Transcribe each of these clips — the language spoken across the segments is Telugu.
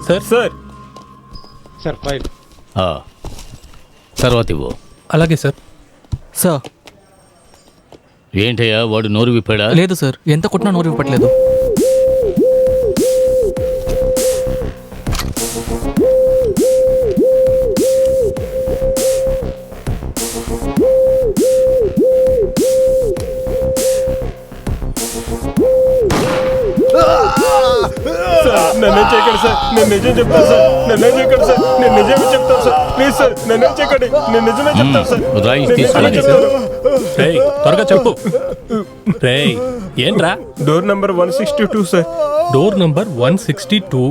సార్ సార్ సార్ ఫైల్ తర్వాత ఇవ్వు. అలాగే సార్. సార్ ఏంటయ్యా వాడు నోరు విప్పాడా? లేదు సార్, ఎంత కొట్టినా నోరు ఇవ్వట్లేదు. నన్ను చేయకండి సార్, నేను నిజం చెప్తాను సార్. నన్ను చేయకండి సార్, నేను నిజమే చెప్తాను సార్. ప్లీజ్ సార్ నన్ను చేయకండి, నేను నిజమే చెప్తాను సార్. రైస్ నేను నిజమే తీసుకురండి. చెప్తాను. రేయ్ త్వరగా చెప్పు. రేయ్ ఏంట్రా? Door number 162 sir. Door number 162.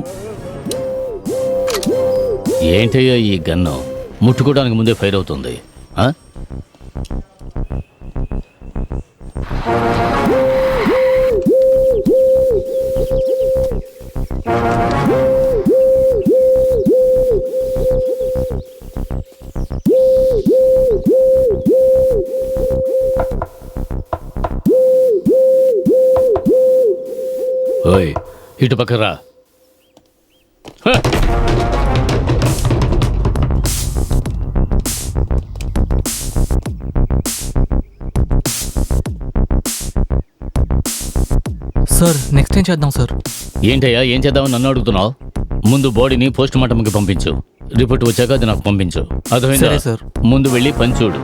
ఏంటయ్యా ఈ గన్ను ముట్టుకోవడానికి ముందే ఫైర్ అవుతుంది? ఆ? ఓయ్ ఇటు పక్క రా. హ! సార్ నెక్స్ట్ ఏం చేద్దాం సార్? ఏంటయ్యా ఏం చేద్దామని నన్ను అడుగుతున్నావు? ముందు బాడీని పోస్ట్ మార్టంకి పంపించు. రిపోర్ట్ వచ్చాక అది నాకు పంపించు. అర్థమైందా? సరే సార్. ముందు వెళ్ళి పని చూడు.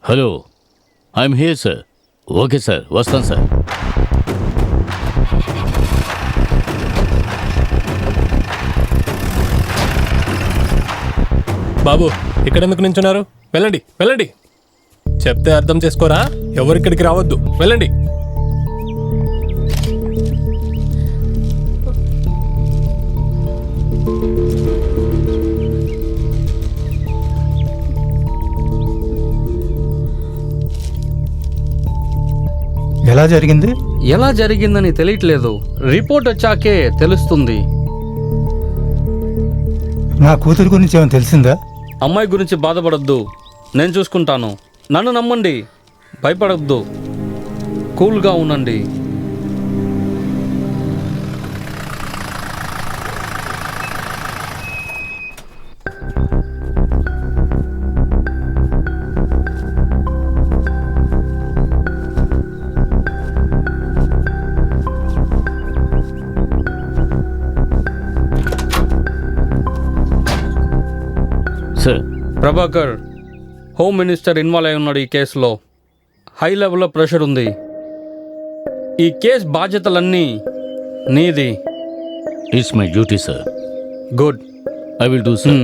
Hello, I'm here sir. Okay sir, వస్తాను సార్. బాబు ఇక్కడ ఎందుకు నించున్నారు? వెళ్ళండి వెళ్ళండి. చెప్తే అర్థం చేసుకోరా? ఎవరిక్కడికి రావద్దు, వెళ్ళండి. ఎలా జరిగింది? ఎలా జరిగిందని తెలియట్లేదు, రిపోర్ట్ వచ్చాకే తెలుస్తుంది. నా కూతురు గురించి ఏమైనా తెలిసిందా? అమ్మాయి గురించి బాధపడొద్దు, నేను చూసుకుంటాను. నన్ను నమ్మండి, భయపడొద్దు, కూల్గా ఉండండి. Sir, Prabhakar, home minister involve అయి ఉన్నాడు ఈ కేసులో. హై లెవెల్లో ప్రెషర్ ఉంది. ఈ కేసు బాధ్యతలన్నీ నీది. It's my duty sir. Good. I will do sir.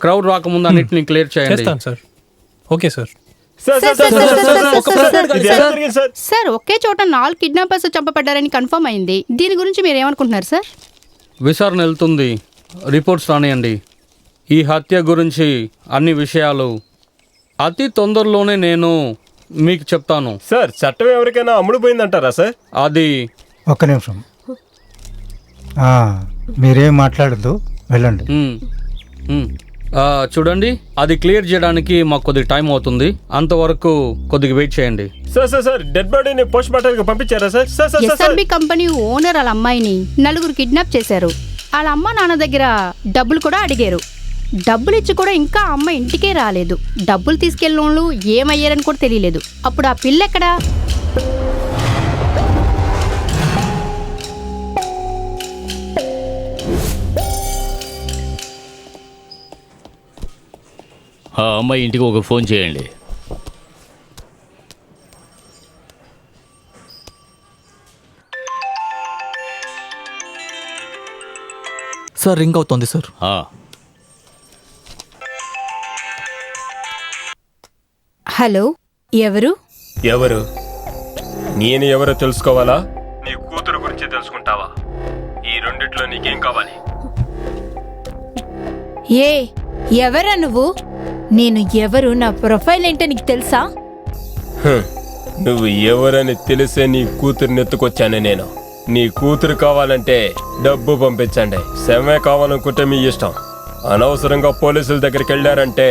Crowd రాకముందు అన్నిటిని క్లియర్ చేయండి. చేస్తాను sir. Okay sir. Sir sir sir sir sir sir ఇది ఎలా జరిగింది సార్? సార్ ఒకే చోట 4 కిడ్నాపర్స్ చంపబడ్డారని కన్ఫర్మ్ అయింది. దీని గురించి మీరు ఏమనుకుంటున్నారు సార్? విచారణ వెళ్తుంది, రిపోర్ట్స్ రానియండి. ఈ హత్య గురించి అన్ని విషయాలు అతి తొందరలోనే నేను మీకు చెప్తాను. సార్ చట్టం ఎవరికైనా అమ్ముడు పోయిందంటారా సార్? అది ఒక్క నిమిషం. మీరేం మాట్లాడద్దు, వెళ్ళండి. మ్, మ్. చూడండి, అది క్లియర్ చేయడానికి మాకు కొద్దిగా టైం అవుతుంది. అంతవరకు కొద్దిగా వెయిట్ చేయండి. సార్ సార్ సార్ డెడ్ బాడీని పోస్ట్ మార్టంకి పంపించారా sir? Sir sir sir SRB company owner వాళ్ళ అమ్మాయిని 4 కిడ్నాప్ చేశారు. వాళ్ళ అమ్మ నాన్న దగ్గర డబ్బులు కూడా అడిగారు. డబ్బులు ఇచ్చి కూడా ఇంకా ఆ అమ్మాయి ఇంటికే రాలేదు. డబ్బులు తీసుకెళ్ళిన వాళ్ళు ఏమయ్యారని కూడా తెలియలేదు. అప్పుడు ఆ పిల్ల ఎక్కడా? ఆ అమ్మాయి ఇంటికి ఒక ఫోన్ చేయండి. సార్ రింగ్ అవుతోంది సార్. హలో, ఎవరు? ఎవరు? నేను ఎవరో తెలుసుకోవాలా? నీ కూతురు గురించి తెలుసుకుంటావా? ఈ రెండిట్లో నీకేం కావాలి? ఎవరా నువ్వు? నేను ఎవరు, నా ప్రొఫైల్ ఏంటో నీకు తెలుసా? నువ్వు ఎవరని తెలిసే నీ కూతురుని ఎత్తుకొచ్చాను నేను. నీ కూతురు కావాలంటే డబ్బు పంపించండి, శవమే కావాలనుకుంటే మీ ఇష్టం. అనవసరంగా పోలీసుల దగ్గరికి వెళ్ళారంటే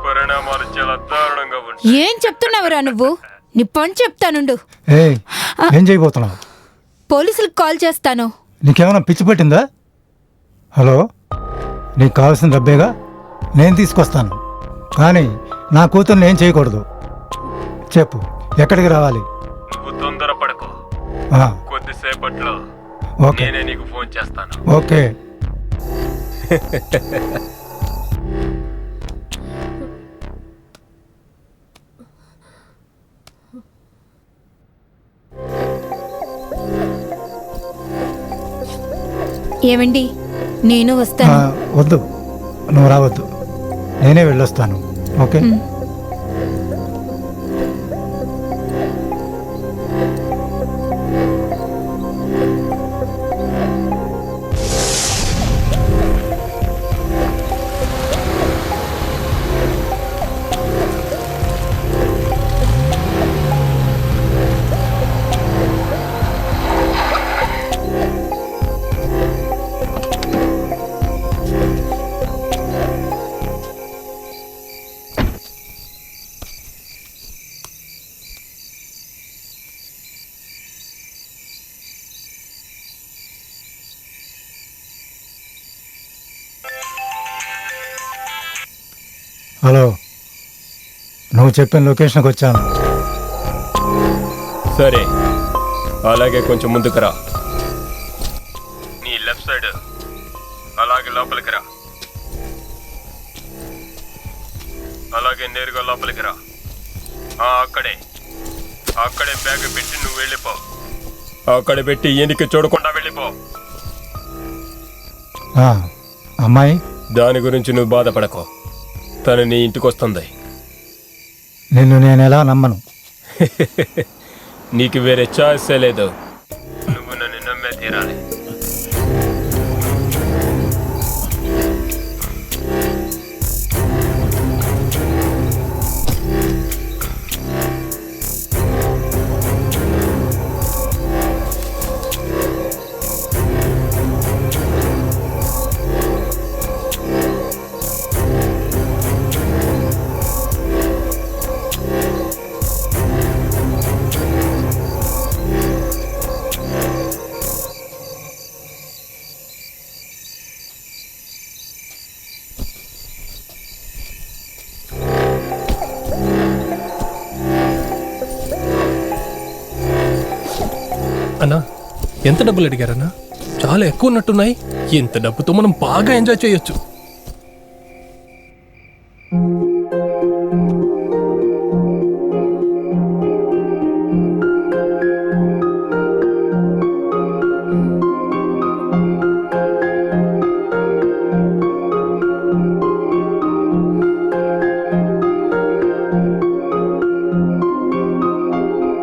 పరిణామాలు చాలా దారుణంగా ఉంటాయి. ఏం చెప్తున్నావురా నువ్వు? నీ పని చెప్తానుండు. ఏం చేయబోతున్నావు? పోలీసులకు కాల్ చేస్తాను. నీకేమైనా పిచ్చి పట్టిందా? హలో, నీకు కావాల్సిన డబ్బేగా, నేను తీసుకొస్తాను. కానీ నా కూతుర్ని ఏం చేయకూడదు. చెప్పు, ఎక్కడికి రావాలి? నువ్వు తొందరపడకు, ఆ, కొద్దిసేపట్లో ఓకే నేనే నీకు ఫోన్ చేస్తాను. ఓకే. ఏమండి, నేను ఆ, వస్తాను. వద్దు, నువ్వు రావద్దు, నేనే వెళ్ళొస్తాను. ఓకే. హలో, నువ్వు చెప్పిన లొకేషన్కి వచ్చాను. సరే, అలాగే కొంచెం ముందుకు రా. నీ లెఫ్ట్ సైడ్ అలాగే లోపలికి రా. అలాగే నేరుగా లోపలికి రా. అక్కడే బ్యాగ్ పెట్టి నువ్వు వెళ్ళిపో. అక్కడ పెట్టి ఈయనకి చూడకుండా వెళ్ళిపో. ఆ, అమ్మాయి, దాని గురించి నువ్వు బాధపడకు, తను నీ ఇంటికి వస్తుంది. నిన్ను నేను ఎలా నమ్మను? నీకు వేరే చాయిసే లేదు, నువ్వు నన్ను నమ్మే తీరాలి. అన్నా, ఎంత డబ్బులు అడిగారన్నా? చాలా ఎక్కువ ఉన్నట్టున్నాయి. ఇంత డబ్బుతో మనం బాగా ఎంజాయ్ చేయొచ్చు.